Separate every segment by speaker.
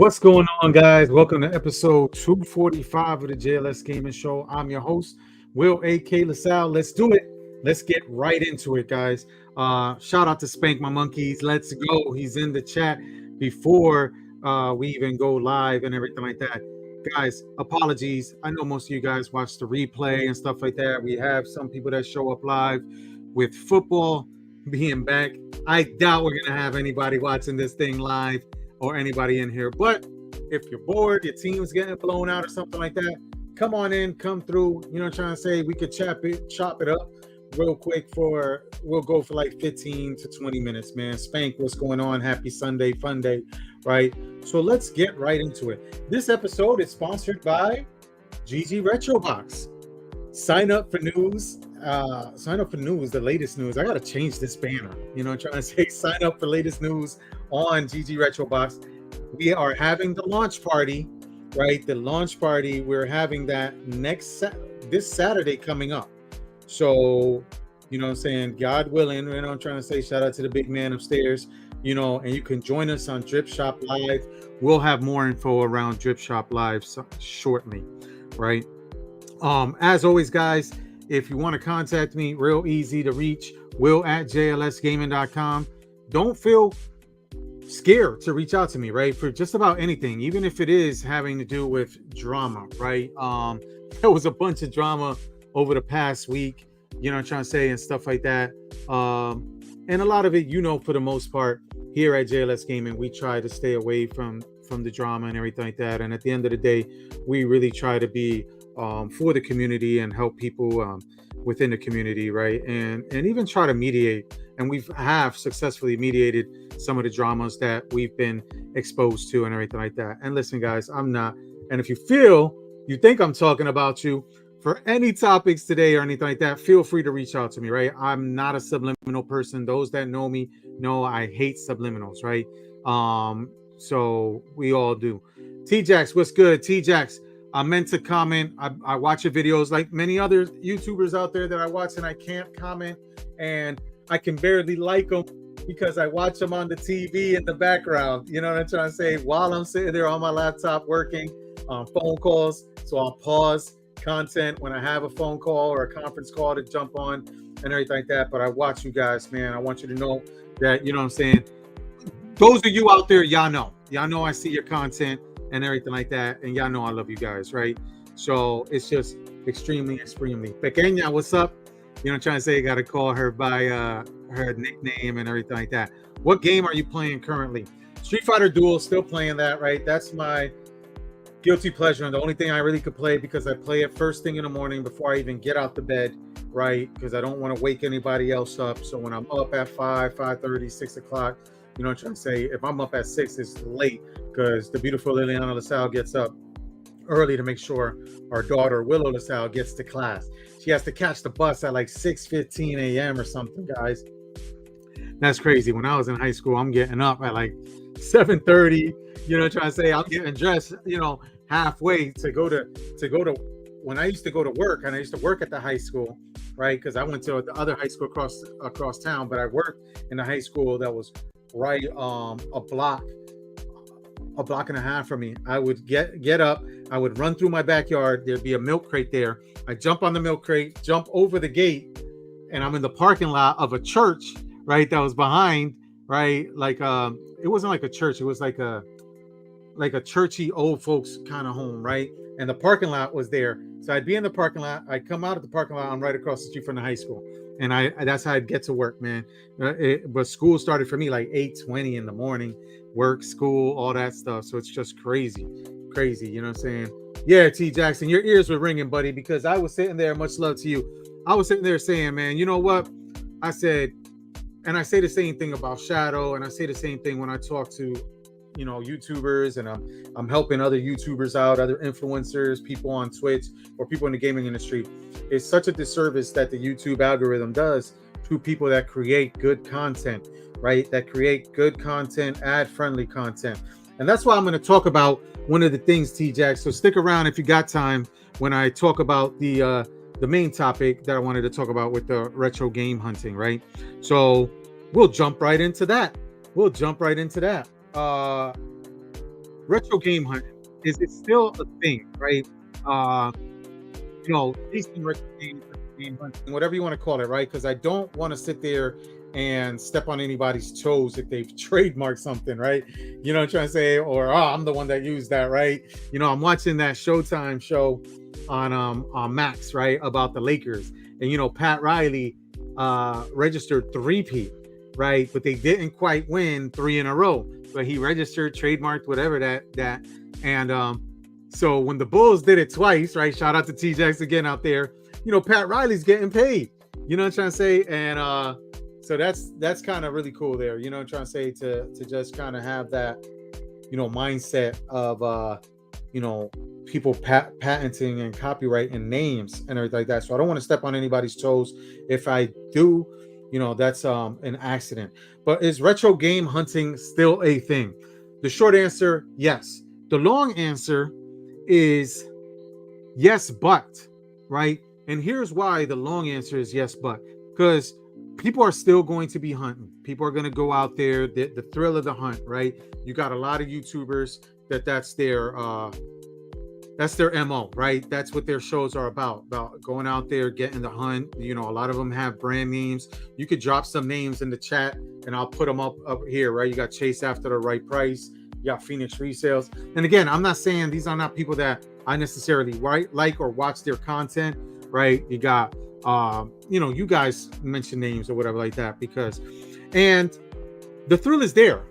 Speaker 1: What's going on, guys? Welcome to episode 245 of the JLS Gaming Show. I'm your host, Will AKay LaSalle. Let's do it. Let's get right into it, guys. Shout out to Spank My Monkeys. Let's go. He's in the chat before we even go live and everything like that. Guys, apologies. I know most of you guys watch the replay and stuff like that. We have some people that show up live. With football being back, I doubt we're going to have anybody watching this thing live or anybody in here. But if you're bored, your team's getting blown out or something like that, come on in, come through. You know what I'm trying to say? We could chop it up real quick we'll go for like 15 to 20 minutes, man. Spank, what's going on? Happy Sunday, fun day, right? So let's get right into it. This episode is sponsored by GG Retro Box. Sign up for news. The latest news. I gotta change this banner. You know what I'm trying to say? Sign up for latest news on GG Retro Box. We are having the launch party, right? The launch party. We're having that this Saturday coming up. So, you know what I'm saying? God willing, you know what I'm trying to say? Shout out to the big man upstairs, you know, and you can join us on Drip Shop Live. We'll have more info around Drip Shop Live shortly, right? As always, guys, if you want to contact me, real easy to reach, will@jlsgaming.com. Don't feel scared to reach out to me, right? For just about anything, even if it is having to do with drama, right? There was a bunch of drama over the past week, you know what I'm trying to say, and stuff like that. And a lot of it, you know, for the most part, here at JLS Gaming, we try to stay away from the drama and everything like that. And at the end of the day, we really try to be for the community and help people within the community, right? And even try to mediate. And we have successfully mediated some of the dramas that we've been exposed to and everything like that. And listen, guys, I'm not. And if you think I'm talking about you for any topics today or anything like that, feel free to reach out to me, right? I'm not a subliminal person. Those that know me know I hate subliminals, right? So we all do. T-Jax, what's good? T-Jax, I meant to comment. I watch your videos like many other YouTubers out there that I watch, and I can't comment, and I can barely like them because I watch them on the TV in the background. You know what I'm trying to say? While I'm sitting there on my laptop working on phone calls. So I'll pause content when I have a phone call or a conference call to jump on and everything like that. But I watch you guys, man. I want you to know that, you know what I'm saying? Those of you out there, y'all know I see your content and everything like that. And y'all know I love you guys, right? So it's just extremely. Pequeña, what's up? You know what I'm trying to say? Got to call her by her nickname and everything like that. What game are you playing currently? Street Fighter Duel, still playing that, right? That's my guilty pleasure and the only thing I really could play because I play it first thing in the morning before I even get out the bed, right? Because I don't want to wake anybody else up. So when I'm up at 5:30, 6 o'clock, you know what I'm trying to say? If I'm up at 6, it's late because the beautiful Liliana LaSalle gets up early to make sure our daughter Willow LaSalle gets to class. She has to catch the bus at like 6:15 a.m. or something, guys. That's crazy. When I was in high school, I'm getting up at like 7:30. You know what I'm trying to say? I'm getting dressed, you know, halfway to go to when I used to go to work, and I used to work at the high school, right? Because I went to the other high school across town, but I worked in the high school that was right a block and a half from me. I would get up, I would run through my backyard. There'd be a milk crate there. I jump on the milk crate, jump over the gate, and I'm in the parking lot of a church, right? That was behind, right? Like it wasn't like a church, it was like a churchy old folks kind of home, right? And the parking lot was there. So I'd be in the parking lot, I'd come out of the parking lot, I'm right across the street from the high school. And that's how I'd get to work, man. But school started for me like 8:20 in the morning. Work, school, all that stuff. So it's just crazy. You know what I'm saying? Yeah, T Jackson, your ears were ringing, buddy, because I was sitting there, much love to you. I was sitting there saying, man, you know what? I said, and I say the same thing about Shadow, and I say the same thing when I talk to, you know, YouTubers, and I'm helping other YouTubers out, other influencers, people on Twitch, or people in the gaming industry. It's such a disservice that the YouTube algorithm does to people that create good content, right? That create good content, ad-friendly content. And that's why I'm going to talk about one of the things, T-Jack. So stick around if you got time when I talk about the main topic that I wanted to talk about with the retro game hunting, right? So we'll jump right into that. retro game hunting, is it still a thing, right? Uh, chasing retro games, retro game hunting, whatever you want to call it, right? Because I don't want to sit there and step on anybody's toes if they've trademarked something, right? You know what I'm trying to say? Or I'm the one that used that, right? I'm watching that Showtime show on Max, right, about the Lakers, and Pat Riley registered 3P, right, but they didn't quite win 3 in a row, but he registered, trademarked, whatever that, and so when the Bulls did it twice, right? Shout out to TJX again out there. Pat Riley's getting paid. You know what I'm trying to say? And so that's kind of really cool there. You know what I'm trying to say, to just kind of have that, mindset of people patenting and copyrighting names and everything like that. So I don't want to step on anybody's toes. If I do, that's an accident. But is retro game hunting still a thing? The short answer, yes. The long answer is yes, but, right? And here's why the long answer is yes, but, because people are still going to be hunting. People are going to go out there, the thrill of the hunt, right? You got a lot of YouTubers that's their MO, right? That's what their shows are about going out there, getting the hunt. A lot of them have brand names. You could drop some names in the chat and I'll put them up here, right? You got Chase After the Right Price. You got Phoenix Resales. And again, I'm not saying these are not people that I necessarily like or watch their content, right? You got, you guys mention names or whatever like that, and the thrill is there,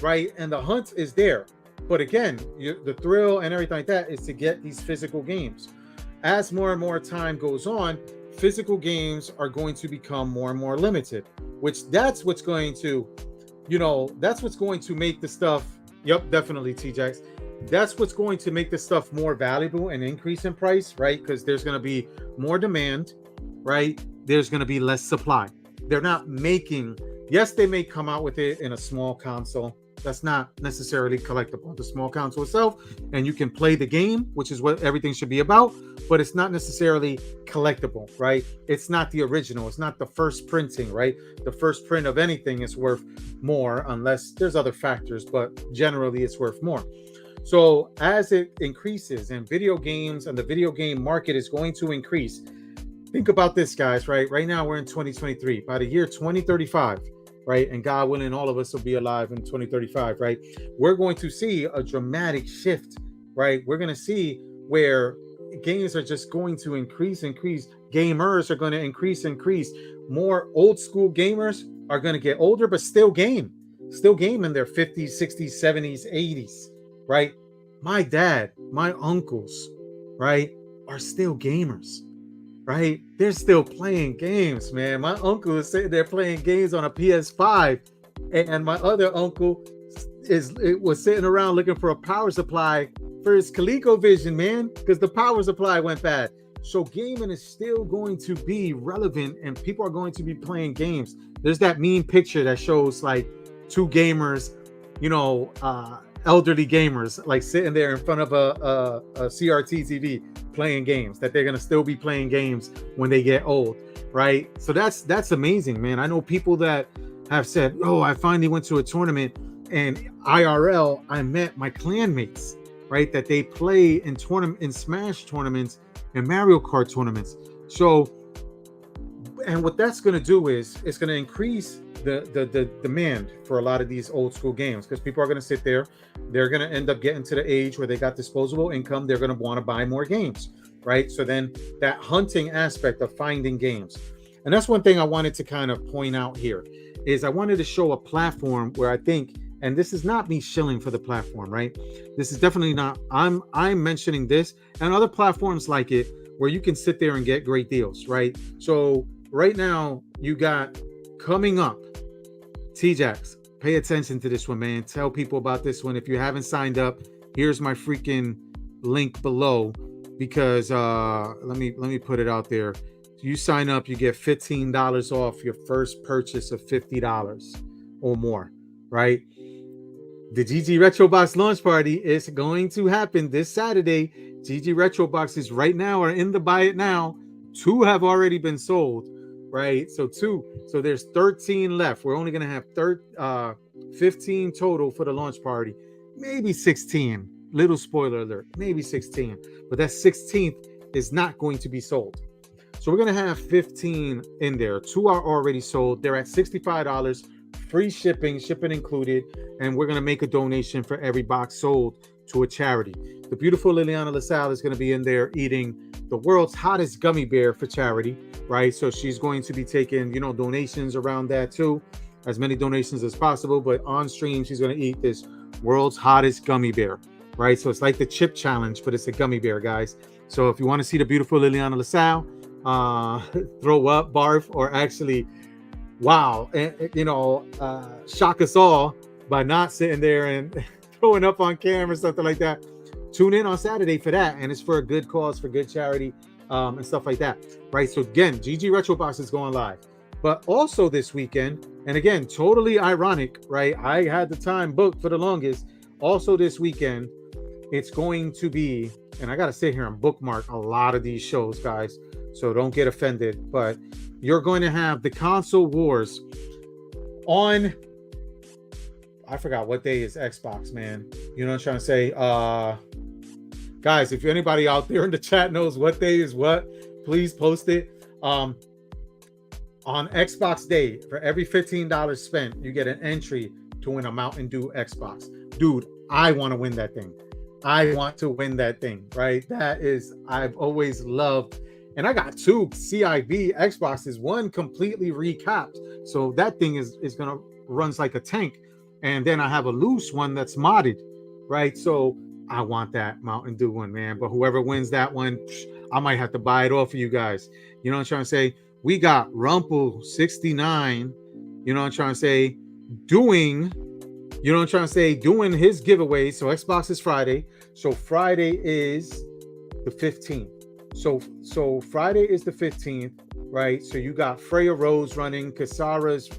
Speaker 1: right? And the hunt is there. But again, the thrill and everything like that is to get these physical games. As more and more time goes on, physical games are going to become more and more limited, which that's what's going to make the stuff. Yep, definitely, TJX. That's what's going to make the stuff more valuable and increase in price, right? Because there's going to be more demand, right? There's going to be less supply. They're not making, yes, they may come out with it in a small console. That's not necessarily collectible. The small console itself, and you can play the game, which is what everything should be about, but it's not necessarily collectible, right? It's not the original. It's not the first printing, right? The first print of anything is worth more unless there's other factors, but generally it's worth more. So as it increases and video games and the video game market is going to increase, think about this, guys, right? Right now we're in 2023. By the year 2035, right? And God willing, all of us will be alive in 2035, right? We're going to see a dramatic shift, right? We're going to see where games are just going to increase. Gamers are going to increase. More old school gamers are going to get older, but still game in their 50s, 60s, 70s, 80s, right? My dad, my uncles, right, are still gamers, right? They're still playing games, man. My uncle is sitting there playing games on a PS5, and my other uncle was sitting around looking for a power supply for his ColecoVision, man, because the power supply went bad. So gaming is still going to be relevant, and people are going to be playing games. There's that meme picture that shows like two gamers, elderly gamers, like sitting there in front of a CRT TV playing games, that they're going to still be playing games when they get old, right? So that's amazing, man. I know people that have said, oh, I finally went to a tournament, and IRL, I met my clanmates, right, that they play in Smash tournaments and Mario Kart tournaments. So, and what that's going to do is it's going to increase the demand for a lot of these old school games, because people are going to sit there. They're going to end up getting to the age where they got disposable income. They're going to want to buy more games, right? So then that hunting aspect of finding games. And that's one thing I wanted to kind of point out here, is I wanted to show a platform where I think, and this is not me shilling for the platform, right? This is definitely not, I'm mentioning this and other platforms like it, where you can sit there and get great deals, right? So right now you got coming up, TJax, pay attention to this one, man. Tell people about this one. If you haven't signed up, here's my freaking link below, because let me put it out there. You sign up, you get $15 off your first purchase of $50 or more, right? The GG Retrobox launch party is going to happen this Saturday. GG Retroboxes right now are in the buy it now. 2 have already been sold, right? So there's 13 left. We're only going to have 15 total for the launch party. maybe 16. Little spoiler alert, maybe 16. But that 16th is not going to be sold. So we're going to have 15 in there. 2 are already sold. They're at $65, free shipping included. And we're going to make a donation for every box sold to a charity. The beautiful Liliana LaSalle is going to be in there eating the world's hottest gummy bear for charity, right? So she's going to be taking, donations around that too, as many donations as possible. But on stream, she's going to eat this world's hottest gummy bear, right? So it's like the chip challenge, but it's a gummy bear, guys. So if you want to see the beautiful Liliana LaSalle throw up, barf, or actually, wow, shock us all by not sitting there and throwing up on camera, something like that, tune in on Saturday for that. And it's for a good cause, for good charity, and stuff like that, right? So again, GG Retro Box is going live. But also this weekend, and again, totally ironic, right? I had the time booked for the longest. Also this weekend, it's going to be, and I got to sit here and bookmark a lot of these shows, guys, so don't get offended, but you're going to have the Console Wars on, I forgot what day is Xbox, man. You know what I'm trying to say? Guys, if anybody out there in the chat knows what day is what, please post it. On Xbox Day, for every $15 spent, you get an entry to win a Mountain Dew Xbox. Dude, I want to win that thing. I want to win that thing, right? That is, I've always loved, and I got 2 CIB Xboxes, one completely recapped. So that thing is going to runs like a tank. And then I have a loose one that's modded, right? So I want that Mountain Dew one, man. But whoever wins that one, I might have to buy it off of you guys. You know what I'm trying to say? We got Rumple 69, you know what I'm trying to say, doing his giveaway. So Xbox is Friday. So Friday is the 15th. So Friday is the 15th, right? So you got Freya Rose running, Kasara's,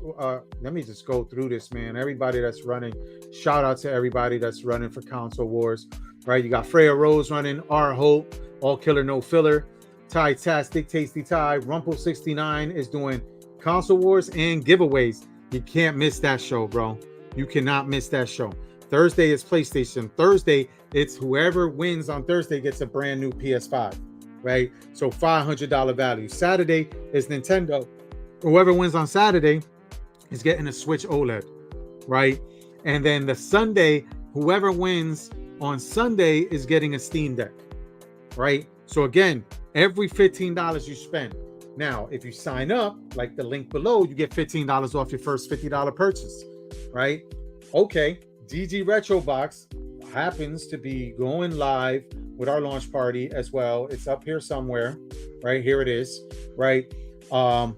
Speaker 1: let me just go through this, man. Everybody that's running, shout out to everybody that's running for Console Wars, right? You got Freya Rose running, R Hope, All Killer No Filler, Ty-tastic, Tasty Ty, Rumple 69 is doing Console Wars and giveaways. You can't miss that show, bro. You cannot miss that show. Thursday is PlayStation. Thursday, it's whoever wins on Thursday gets a brand new PS5, right? So $500 value. Saturday is Nintendo. Whoever wins on Saturday is getting a Switch OLED, right? And then the Sunday, whoever wins on Sunday is getting a Steam Deck, right? So again, every $15 you spend. Now, if you sign up, like the link below, you get $15 off your first $50 purchase, right? Okay, GG Retro Box happens to be going live with our launch party as well. It's up here somewhere, right? Here it is, right? On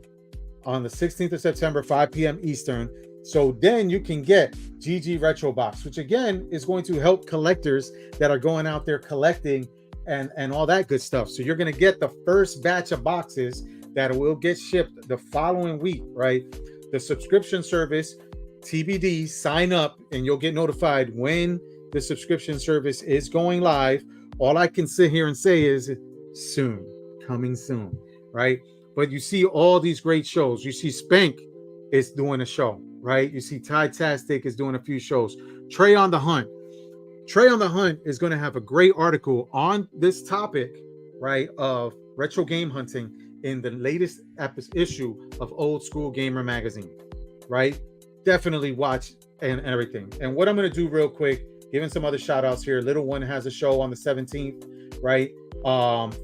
Speaker 1: the 16th of September, 5 p.m. Eastern. So then you can get GG Retro Box, which again is going to help collectors that are going out there collecting and all that good stuff. So you're going to get the first batch of boxes that will get shipped the following week, right? The subscription service, TBD, sign up and you'll get notified when the subscription service is going live. All I can sit here and say is soon, coming soon, right? But you see all these great shows. You see Spank is doing a show, right? You see Ty-tastic is doing a few shows. Trey on the Hunt. Trey on the Hunt is going to have a great article on this topic, right, of retro game hunting in the latest issue of Old School Gamer magazine, right? Definitely watch and everything. And what I'm going to do real quick, giving some other shout outs here. Little One has a show on the 17th, right?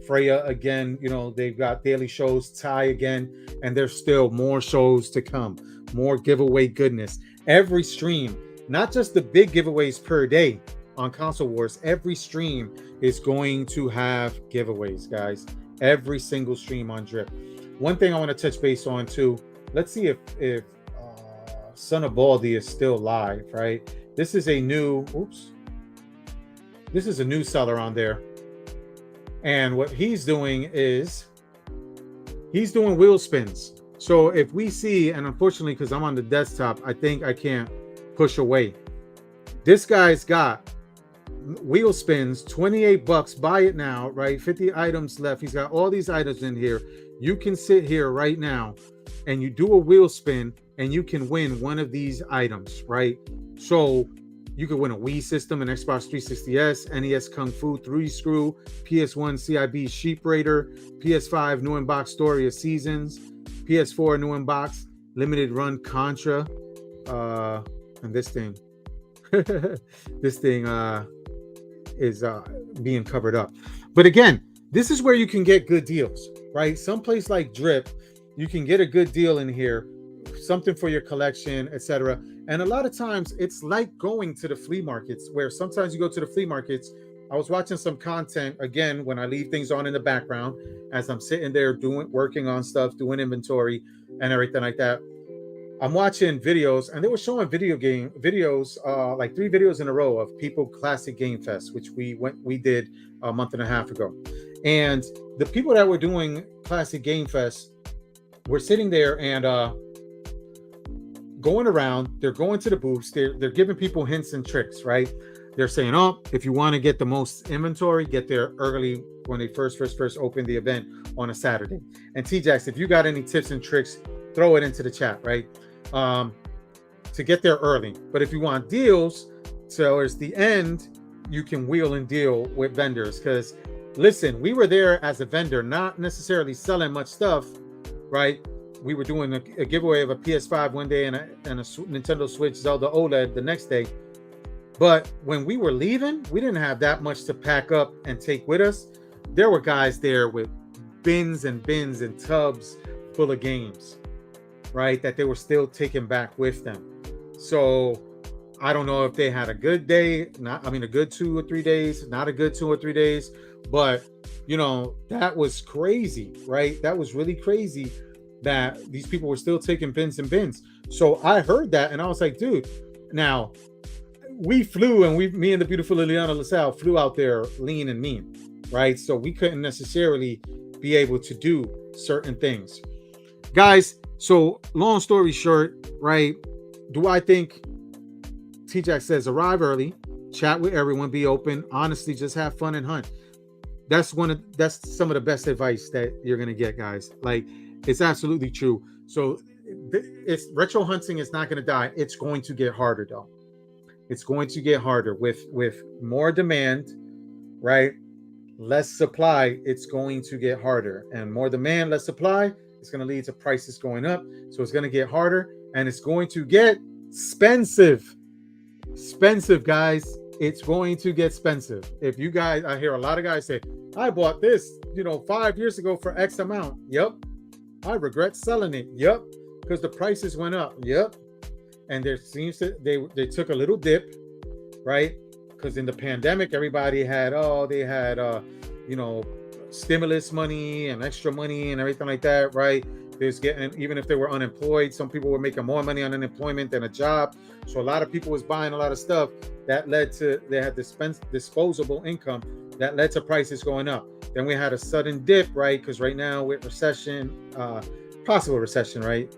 Speaker 1: Freya again, you know, they've got daily shows, Ty again, and there's still more shows to come, more giveaway goodness. Every stream, not just the big giveaways per day on Console Wars, every stream is going to have giveaways, guys. Every single stream on Drip. One thing I want to touch base on too, let's see if Son of Baldy is still live, right? This is a new, this is a new seller on there. And what he's doing is he's doing wheel spins. So if we see, and unfortunately, because I'm on the desktop, I think I can't push away. This guy's got wheel spins, 28 bucks, buy it now, right? 50 items left. He's got all these items in here. You can sit here right now and you do a wheel spin and you can win one of these items, right? So You could win a Wii system, an Xbox 360S, NES Kung Fu 3 Screw, PS1 CIB Sheep Raider, PS5 new in-box Story of Seasons, PS4 new in-box limited run Contra, and this thing, this thing is being covered up. But again, this is where you can get good deals, right? Someplace like Drip, you can get a good deal in here, something for your collection, etc. And a lot of times it's like going to the flea markets, where sometimes you go to the flea markets. I was watching some content again when I leave things on in the background as I'm sitting there working on stuff, doing inventory and everything like that. I'm watching videos, and they were showing videos, like 3 videos in a row of people Classic Game Fest, which we did a month and a half ago. And the people that were doing Classic Game Fest were sitting there and going around. They're going to the booths. They're giving people hints and tricks, right? They're saying, oh, if you want to get the most inventory, get there early when they first open the event on a Saturday. And T-Jax, if you got any tips and tricks, throw it into the chat, right? To get there early. But if you want deals towards the end, you can wheel and deal with vendors. Because listen, we were there as a vendor, not necessarily selling much stuff, right? We were doing a giveaway of a PS5 one day and a Nintendo Switch Zelda OLED the next day. But when we were leaving, we didn't have that much to pack up and take with us. There were guys there with bins and tubs full of games, right, that they were still taking back with them. So I don't know if they had a good day, a good 2 or 3 days, not a good 2 or 3 days, but that was crazy, right? That was really crazy that these people were still taking bins and bins. So I heard that and I was like, dude, now we flew, and me and the beautiful Liliana LaSalle flew out there lean and mean, right? So we couldn't necessarily be able to do certain things. Guys, so long story short, right? Do I think T-Jack says arrive early, chat with everyone, be open, honestly, just have fun and hunt. That's some of the best advice that you're gonna get, guys. Like, it's absolutely true. So it's retro hunting is not gonna die. It's going to get harder though. It's going to get harder with more demand, right? Less supply, it's going to get harder. And more demand, less supply, it's going to lead to prices going up. So it's going to get harder, and it's going to get expensive. Expensive, guys. It's going to get expensive. If you guys, I hear a lot of guys say, I bought this, 5 years ago for X amount. Yep. I regret selling it. Yep. Because the prices went up. Yep. And there seems to, they took a little dip, right? Because in the pandemic, everybody had, stimulus money and extra money and everything like that, right? There's even if they were unemployed, some people were making more money on unemployment than a job. So a lot of people was buying a lot of stuff that led to, they had disposable income that led to prices going up. Then we had a sudden dip, right? Because right now with recession, possible recession, right?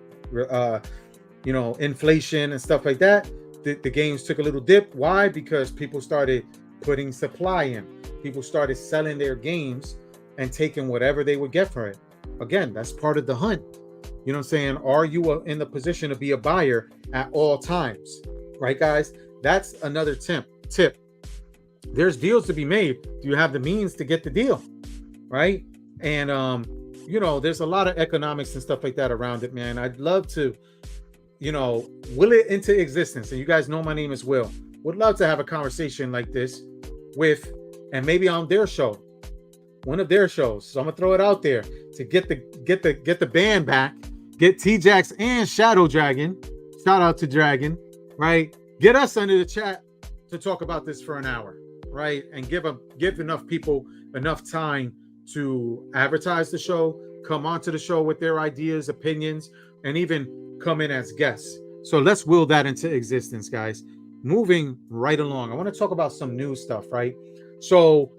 Speaker 1: Inflation and stuff like that, the games took a little dip. Why? Because people started putting supply in. People started selling their games and taking whatever they would get for it. Again, that's part of the hunt. You know what I'm saying? Are you in the position to be a buyer at all times? Right, guys? That's another tip. There's deals to be made. Do you have the means to get the deal? Right? And, there's a lot of economics and stuff like that around it, man. I'd love to, will it into existence. And you guys know my name is Will. Would love to have a conversation like this with, and maybe on their show, one of their shows. So I'm gonna throw it out there to get the band back, get T-Jax and Shadow Dragon. Shout out to Dragon, right? Get us under the chat to talk about this for an hour, right? And give enough people enough time to advertise the show, come onto the show with their ideas, opinions, and even come in as guests. So let's will that into existence, guys. Moving right along, I want to talk about some new stuff, right? So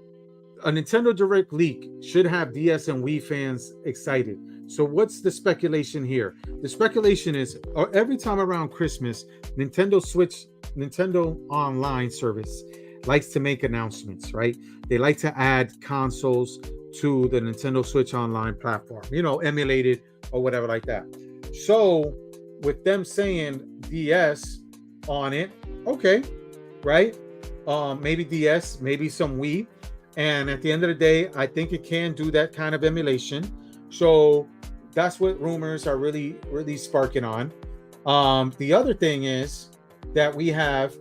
Speaker 1: a Nintendo Direct leak should have DS and Wii fans excited. So what's the speculation here? The speculation is every time around Christmas, Nintendo Online service likes to make announcements, right? They like to add consoles to the Nintendo Switch Online platform, emulated or whatever like that. So with them saying DS on it, okay, right? Maybe DS, maybe some Wii. And at the end of the day, I think it can do that kind of emulation. So that's what rumors are really, really sparking on. The other thing is that we have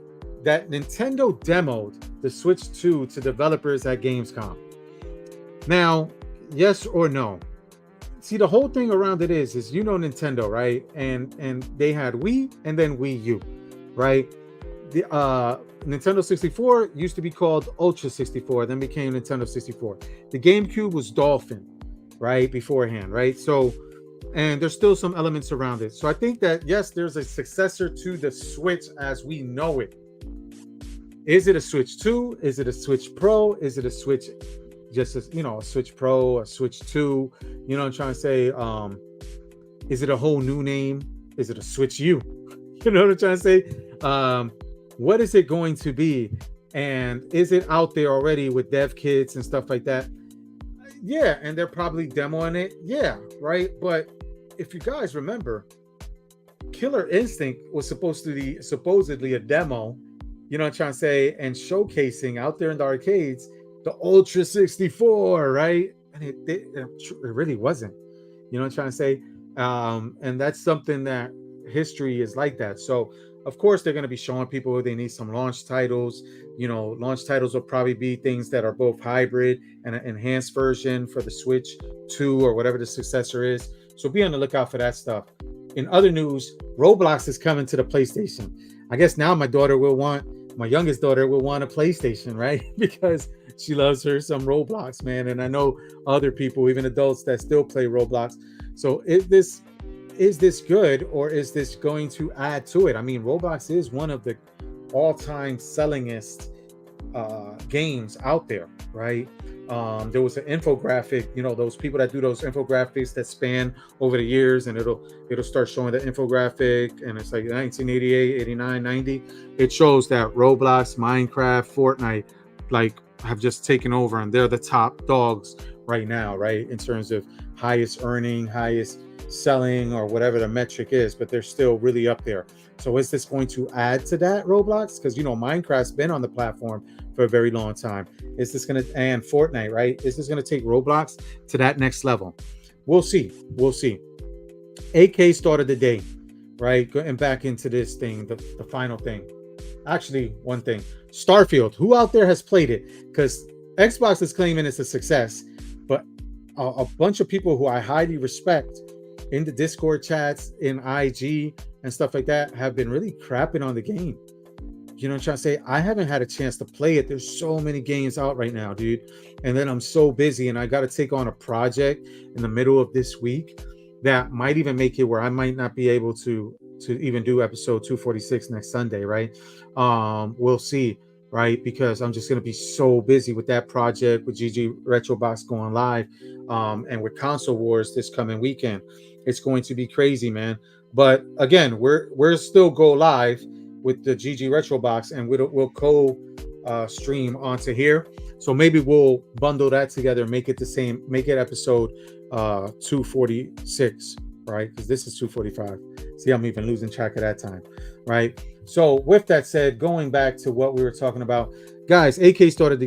Speaker 1: that Nintendo demoed the Switch 2 to developers at Gamescom. Now, yes or no? See, the whole thing around it is Nintendo, right? And they had Wii and then Wii U, right? The Nintendo 64 used to be called Ultra 64, then became Nintendo 64. The GameCube was Dolphin, right? Beforehand, right? So, and there's still some elements around it. So I think that yes, there's a successor to the Switch as we know it. Is it a Switch 2? Is it a Switch Pro? Is it a Switch just as a Switch Pro, a Switch 2? You know what I'm trying to say? Is it a whole new name? Is it a Switch U? You know what I'm trying to say? What is it going to be? And is it out there already with dev kits and stuff like that? Yeah, and they're probably demoing it. Yeah, right. But if you guys remember, Killer Instinct was supposed to be supposedly a demo, you know what I'm trying to say, and showcasing out there in the arcades the Ultra 64, right? And it really wasn't, you know what I'm trying to say. And that's something that history is like that. So of course they're going to be showing people they need some launch titles. Launch titles will probably be things that are both hybrid and an enhanced version for the Switch 2 or whatever the successor is. So be on the lookout for that stuff. In other news, Roblox is coming to the PlayStation. I guess now my youngest daughter will want a PlayStation, right? Because she loves her some Roblox, man. And I know other people, even adults, that still play Roblox. So is this good, or is this going to add to it? I mean, Roblox is one of the all-time sellingest games out there, right? There was an infographic, those people that do those infographics that span over the years, and it'll start showing the infographic, and it's like 1988, 89, 90. It shows that Roblox, Minecraft, Fortnite, like, have just taken over, and they're the top dogs right now, right? In terms of highest earning, highest selling, or whatever the metric is, but they're still really up there. So is this going to add to that, Roblox? Because Minecraft's been on the platform for a very long time. Is this going to, and Fortnite, right? Is this going to take Roblox to that next level? We'll see. AKay started the day, right? Going back into this thing, the final thing. Actually, one thing, Starfield. Who out there has played it? Because Xbox is claiming it's a success, but a bunch of people who I highly respect in the Discord chats, in IG and stuff like that, have been really crapping on the game. You know what I'm trying to say? I haven't had a chance to play it. There's so many games out right now, dude. And then I'm so busy, and I got to take on a project in the middle of this week that might even make it where I might not be able to even do episode 246 next Sunday, right? We'll see, right? Because I'm just going to be so busy with that project, with GG Retrobox going live, and with Console Wars this coming weekend. It's going to be crazy, man. But again, we're still go live with the GG Retrobox, and we'll stream onto here. So maybe we'll bundle that together, make it the same, make it episode 246, right? Because this is 245. See, I'm even losing track of that time, right? So with that said, going back to what we were talking about, guys, AKay thought of the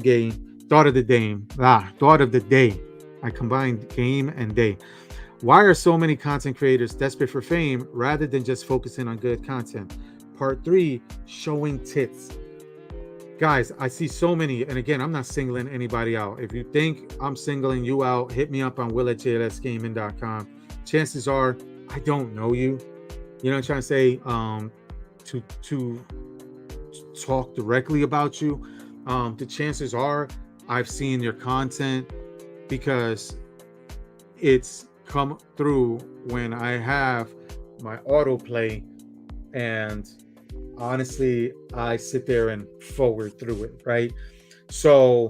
Speaker 1: day. I combined game and day. Why are so many content creators desperate for fame rather than just focusing on good content? Part 3, showing tits. Guys, I see so many, and again, I'm not singling anybody out. If you think I'm singling you out, hit me up on will@jlsgaming.com. Chances are I don't know you. You know what I'm trying to say? To talk directly about you. The chances are I've seen your content because it's come through when I have my autoplay, and honestly, I sit there and forward through it, right? So,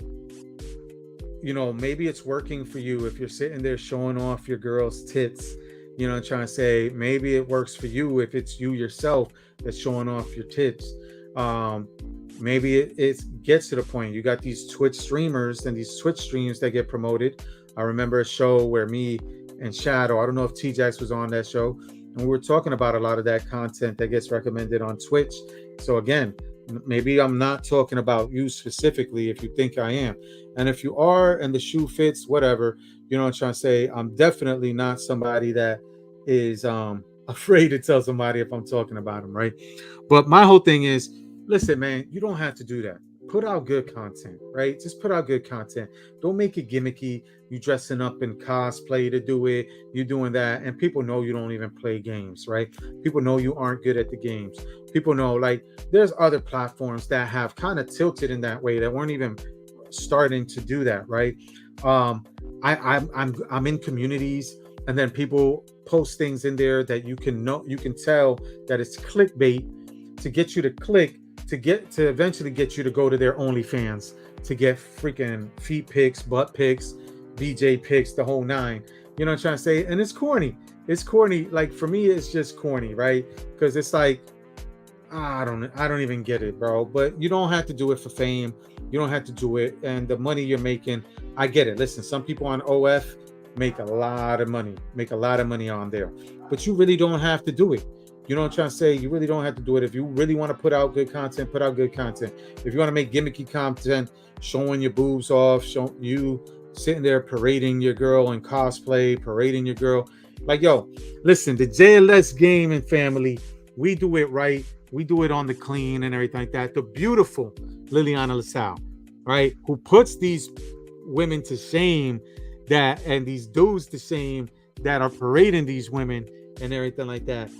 Speaker 1: maybe it's working for you if you're sitting there showing off your girl's tits. You know what I'm trying to say? Maybe it works for you if it's you yourself that's showing off your tits. Maybe it gets to the point. You got these Twitch streamers and these Twitch streams that get promoted. I remember a show where me and Shadow, I don't know if T-Jax was on that show, and we were talking about a lot of that content that gets recommended on Twitch. So again, Maybe I'm not talking about you specifically if you think I am. And if you are and the shoe fits, whatever, you know what I'm trying to say? I'm definitely not somebody that is afraid to tell somebody if I'm talking about them, right? But my whole thing is, listen, man, you don't have to do that. Put out good content, right? Just put out good content. Don't make it gimmicky. You dressing up in cosplay to do it. You doing that, and people know you don't even play games, right? People know you aren't good at the games. People know, like, there's other platforms that have kind of tilted in that way that weren't even starting to do that, right? Um, I'm in communities, and then people post things in there that you can tell that it's clickbait to get you to click to eventually get you to go to their OnlyFans to get freaking feet pics, butt pics, BJ pics, the whole nine. You know what I'm trying to say? And it's corny. It's corny. Like, for me, it's just corny, right? Because it's like, I don't even get it, bro. But you don't have to do it for fame. You don't have to do it. And the money you're making, I get it. Listen, some people on OF make a lot of money on there. But you really don't have to do it. You know what I'm trying to say? You really don't have to do it. If you really want to put out good content, put out good content. If you want to make gimmicky content, showing your boobs off, showing you sitting there parading your girl in cosplay, parading your girl. Like, yo, listen, the JLS Gaming family, we do it right. We do it on the clean and everything like that. The beautiful Liliana LaSalle, right? Who puts these women to shame and these dudes to shame that are parading these women and everything like that.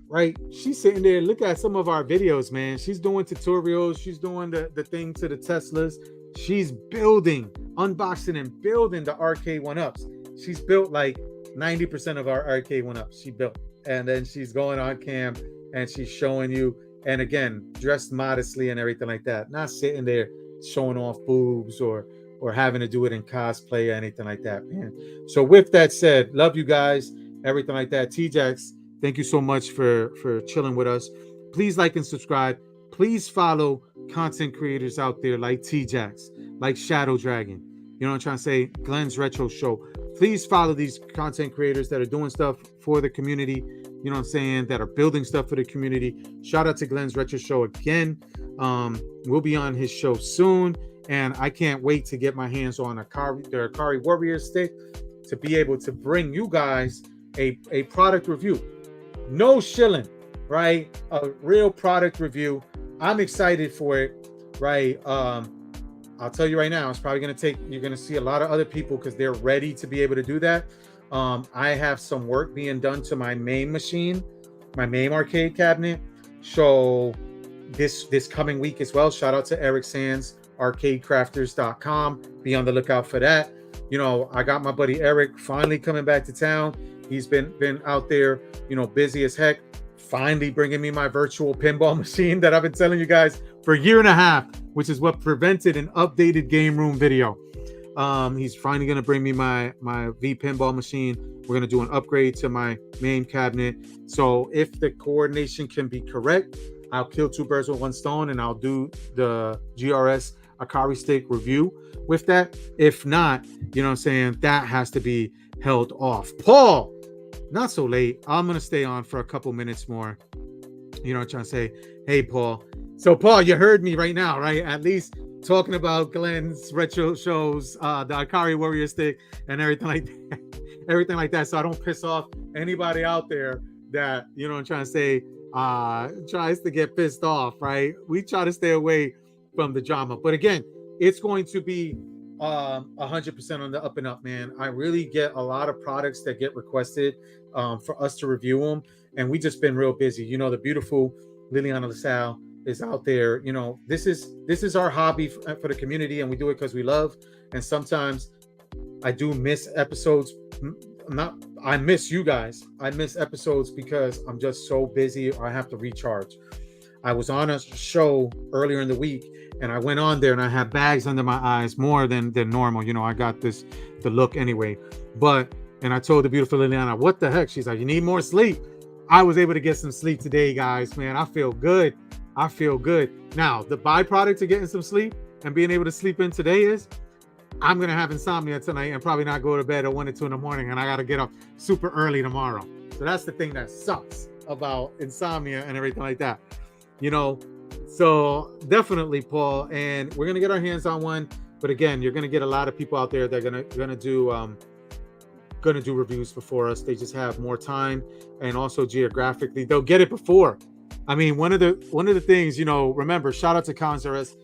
Speaker 1: Right? She's sitting there. Look at some of our videos, man. She's doing tutorials. She's doing the thing to the Teslas. She's building, unboxing and building the AKay 1-ups. She's built like 90% of our AKay 1-ups. She built. And then she's going on cam and she's showing you, and again, dressed modestly and everything like that. Not sitting there showing off boobs or having to do it in cosplay or anything like that, man. So with that said, love you guys, everything like that. T-Jax, thank you so much for chilling with us. Please like and subscribe. Please follow content creators out there like T-Jax, like Shadow Dragon. You know what I'm trying to say? Glenn's Retro Show. Please follow these content creators that are doing stuff for the community. You know what I'm saying? That are building stuff for the community. Shout out to Glenn's Retro Show again. We'll be on his show soon. And I can't wait to get my hands on the AKay Warrior stick to be able to bring you guys a product review. No shilling, right? A real product review. I'm excited for it, right? I'll tell you right now, it's probably going to take, you're going to see a lot of other people because they're ready to be able to do that. I have some work being done to my main machine, my main arcade cabinet. So this coming week as well, shout out to Eric Sands, arcadecrafters.com. Be on the lookout for that. You know, I got my buddy Eric finally coming back to town. He's been out there, you know, busy as heck, finally bringing me my virtual pinball machine that I've been telling you guys for a year and a half, which is what prevented an updated game room video. He's finally going to bring me my V pinball machine. We're going to do an upgrade to my main cabinet. So if the coordination can be correct, I'll kill two birds with one stone and I'll do the GRS AKay stick review with that. If not, you know what I'm saying, that has to be held off. Paul, not so late. I'm going to stay on for a couple minutes more. You know what I'm trying to say? Hey, Paul. So, Paul, you heard me right now, right? At least talking about Glenn's Retro Shows, the AKay Warrior stick and everything like that. Everything like that. So I don't piss off anybody out there that, you know what I'm trying to say, tries to get pissed off, right? We try to stay away from the drama. But again, it's going to be 100% on the up and up, man. I really get a lot of products that get requested for us to review them. And we just been real busy. You know, the beautiful Liliana LaSalle is out there. You know, this is our hobby for the community, and we do it because we love. And sometimes I do miss episodes. I miss you guys. I miss episodes because I'm just so busy or I have to recharge. I was on a show earlier in the week and I went on there and I had bags under my eyes more than normal. You know, I got the look anyway. And I told the beautiful Liliana, what the heck? She's like, you need more sleep. I was able to get some sleep today, guys, man. I feel good. I feel good. Now, the byproduct of getting some sleep and being able to sleep in today is I'm going to have insomnia tonight and probably not go to bed at 1 or 2 in the morning. And I got to get up super early tomorrow. So that's the thing that sucks about insomnia and everything like that. you know. So definitely, Paul, and we're gonna get our hands on one. But again, you're gonna get a lot of people out there that are gonna do reviews before us. They just have more time, and also geographically, they'll get it before. I mean, one of the things, remember, shout out to Conzerus,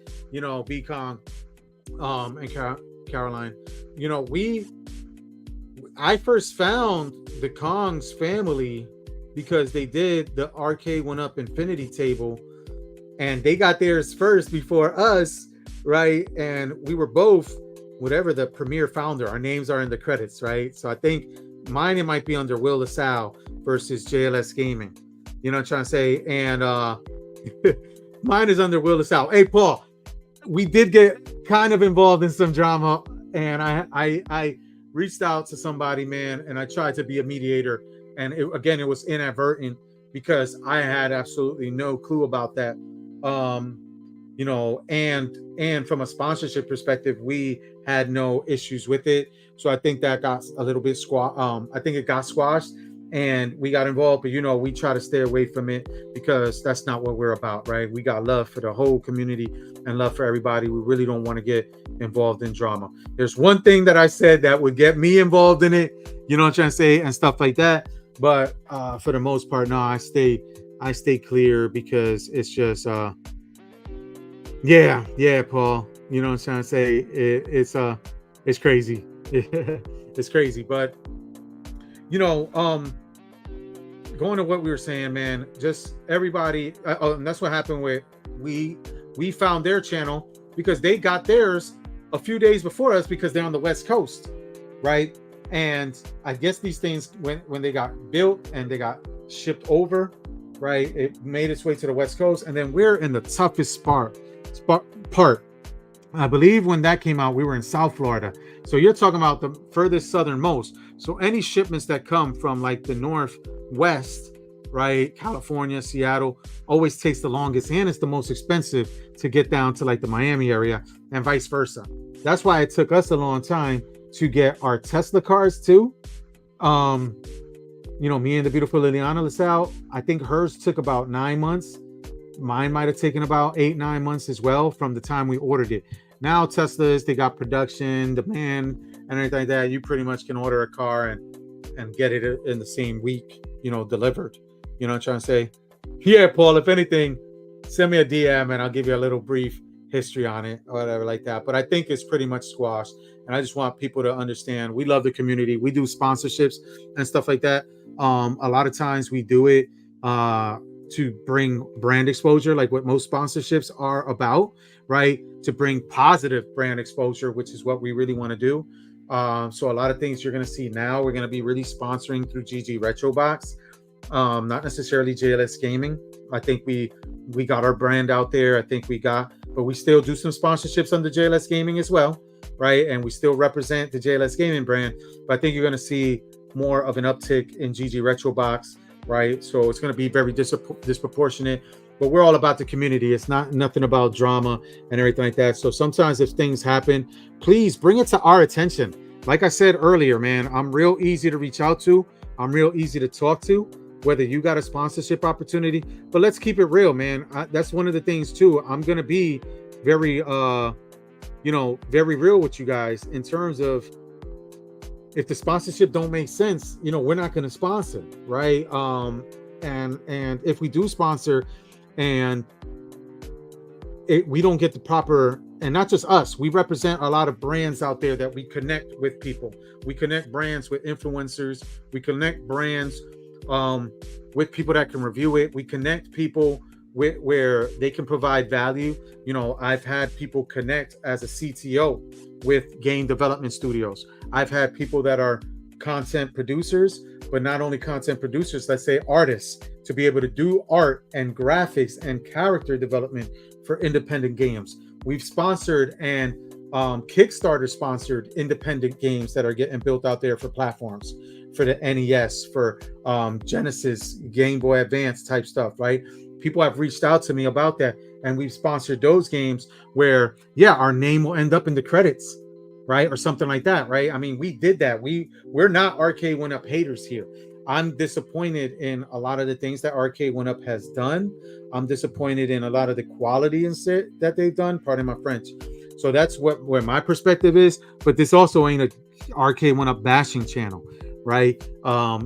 Speaker 1: B Kong, and Caroline. You know, I first found the Kong's family because they did the AKay One Up Infinity table, and they got theirs first before us, right? And we were both whatever the premier founder. Our names are in the credits, right? So I think mine, it might be under Will LaSalle versus JLS Gaming. You know what I'm trying to say? And mine is under Will LaSalle. Hey, Paul, we did get kind of involved in some drama, and I reached out to somebody, man, and I tried to be a mediator. And it was inadvertent because I had absolutely no clue about that. And from a sponsorship perspective, we had no issues with it. So I think that got a little bit I think it got squashed, and we got involved, but we try to stay away from it because that's not what we're about, right? We got love for the whole community and love for everybody. We really don't want to get involved in drama. There's one thing that I said that would get me involved in it, you know what I'm trying to say, and stuff like that. But for the most part, no, I stay clear because it's just yeah, Paul. You know what I'm trying to say? It's crazy. It's crazy. But going to what we were saying, man, just everybody. And that's what happened with we found their channel because they got theirs a few days before us because they're on the West Coast, right? And I guess these things when they got built and they got shipped over, right? It made its way to the West Coast, and then we're in the toughest part. I believe when that came out, we were in South Florida. So you're talking about the furthest southernmost. So any shipments that come from like the Northwest, right? California, Seattle, always takes the longest, and it's the most expensive to get down to like the Miami area, and vice versa. That's why it took us a long time to get our Tesla cars too. Me and the beautiful Liliana LaSalle, I think hers took about 9 months. Mine might have taken about 8-9 months as well from the time we ordered it. Now Teslas, they got production, demand, and everything like that. You pretty much can order a car and get it in the same week, delivered. You know what I'm trying to say? Yeah, Paul, if anything, send me a DM and I'll give you a little brief history on it or whatever like that. But I think it's pretty much squashed. And I just want people to understand we love the community. We do sponsorships and stuff like that. A lot of times we do it to bring brand exposure, like what most sponsorships are about, right? To bring positive brand exposure, which is what we really want to do. So a lot of things you're going to see now, we're going to be really sponsoring through GG Retrobox, not necessarily JLS Gaming. I think we got our brand out there. But we still do some sponsorships under JLS Gaming as well, right? And we still represent the JLS Gaming brand. But I think you're going to see more of an uptick in GG Retrobox, right? So it's going to be very disproportionate. But we're all about the community. It's nothing about drama and everything like that. So sometimes if things happen, please bring it to our attention. Like I said earlier, man, I'm real easy to reach out to. I'm real easy to talk to, whether you got a sponsorship opportunity. But let's keep it real, man. That's one of the things too. I'm going to be very, very real with you guys in terms of if the sponsorship don't make sense, we're not going to sponsor, right? And if we do sponsor, and we don't get the proper, and not just us, we represent a lot of brands out there that we connect with people. We connect brands with influencers. We connect brands with people that can review it. We connect people where they can provide value. I've had people connect as a CTO with game development studios. I've had people that are content producers, but not only content producers, let's say artists, to be able to do art and graphics and character development for independent games. We've sponsored and Kickstarter sponsored independent games that are getting built out there for platforms, for the NES, for Genesis, Game Boy Advance type stuff, right? People have reached out to me about that, and we've sponsored those games where, our name will end up in the credits, right? Or something like that, right? I mean, we did that. We're not AKay One Up haters here. I'm disappointed in a lot of the things that AKay One Up has done. I'm disappointed in a lot of the quality and that they've done. Pardon my French. So that's where my perspective is. But this also ain't a AKay One Up bashing channel, right?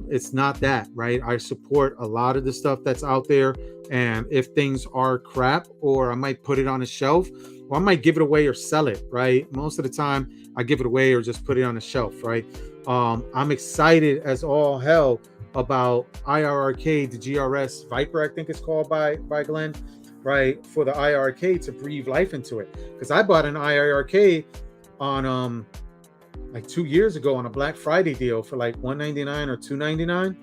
Speaker 1: It's not that, right? I support a lot of the stuff that's out there, and if things are crap, or I might put it on a shelf, or I might give it away or sell it, right? Most of the time, I give it away or just put it on a shelf, right? I'm excited as all hell about IRK, the GRS Viper, I think it's called by Glenn, right? For the IRK to breathe life into it, because I bought an IRK on like 2 years ago on a Black Friday deal for like $199 or $299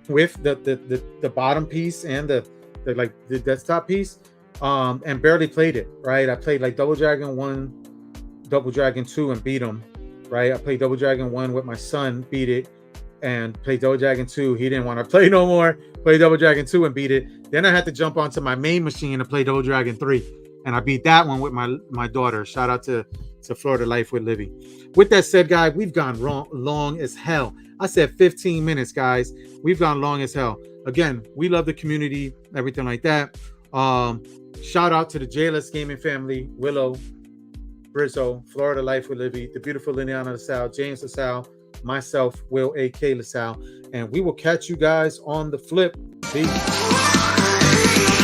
Speaker 1: with the bottom piece and the desktop piece, and barely played it, right? I played like Double Dragon 1, Double Dragon 2 and beat them, right? I played Double Dragon 1 with my son, beat it, and played Double Dragon 2. He didn't want to play no more. Played Double Dragon 2 and beat it. Then I had to jump onto my main machine and play Double Dragon 3. And I beat that one with my daughter. Shout out to Florida Life with Livy. With that said, guys, we've gone long as hell. I said 15 minutes, guys. We've gone long as hell. Again, we love the community, everything like that. Shout out to the JLS Gaming family, Willow, Brizzo, Florida Life with Livy, the beautiful Liliana LaSalle, James LaSalle, myself, Will AKay LaSalle, and we will catch you guys on the flip. Peace.